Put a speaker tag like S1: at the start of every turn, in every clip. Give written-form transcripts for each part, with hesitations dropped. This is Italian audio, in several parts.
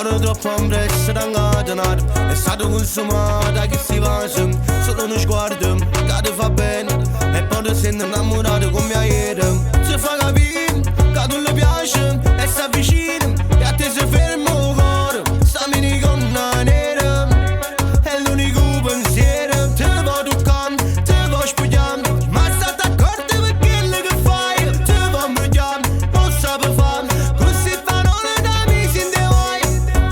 S1: L'oro troppo ambrezza d'angata. È stato consumato da chi si passa. Solo uno sguardo che ti fa bene. E poi ti senti innamorato come ieri. Ti fa capire che tu le piace. E si avvicina e a te si ferma il cuore. Stammi di gonna nera. È l'unico pensiero. Te vuoi toccare, te vuoi spogliare. Ma state accorti per quello che fai. Te vuoi imbrugare, non sape fare. Così fanno le damisi in te vuoi.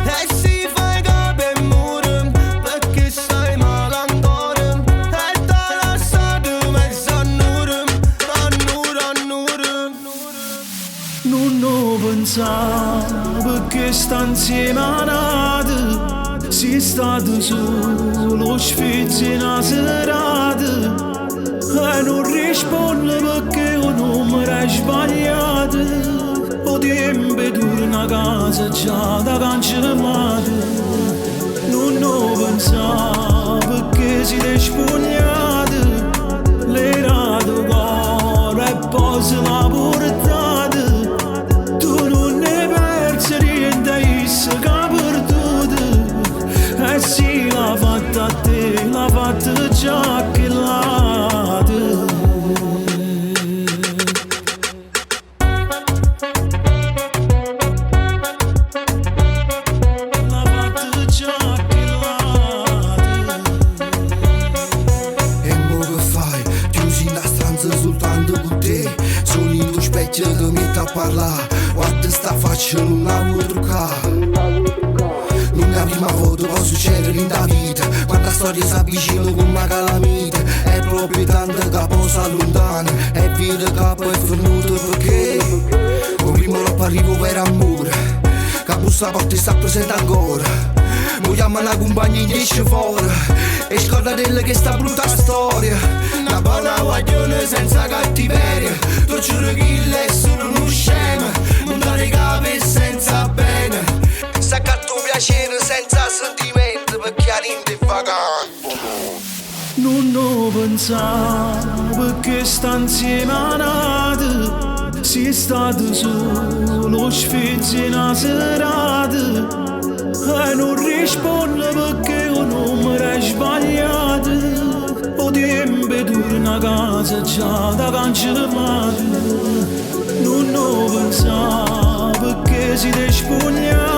S1: E si fai capo e muore. Perché stai male ancora. E t'ha lasciato mezzo a nure. A nure, a nure.
S2: Non pensavo che sta insieme a nata. Si stato solo sfizzi in una serata. E non rispondo perché un numero è sbagliato. O tempo torna a casa già da cancellata. Non pensavo che si è spogliata. L'era del cuore e poi se l'ha portata. Tu non ne persi niente, isso che ha perduto. E sì, l'ha fatta a te, l'ha fatta già che l'ha te. L'ha fatta già che l'ha te.
S3: E mo che fai? Chiusi in una stanza soltanto con te. Sono in lo specchio che mi metto a parlare. Guarda sta faccia, non la vuoi truccare. Non è la prima volta che succede in da vita. Quando la storia si avvicina come una calamita. È proprio tanto che poi si allontana. E vede che poi è venuto perché il primo troppo arrivo per amore. Che bussa porta e sta presente ancora. Mo chiama una compagna in 10 fuori. E scordatela che sta brutta storia. Una buona guaglione senza cattiveria. Tu giuro che lei è solo uno scemo. Non dare capo e senza bene. Sa che tu piacere senza sentimento. Perché a niente fa campo.
S2: Non pensavo che sta insieme a nata. Si è stato solo sfizzi in una serata. E non rispondo perché un numero è sbagliato. O tempo torna a casa già da cancellata. Non pensavo che si è spogliato.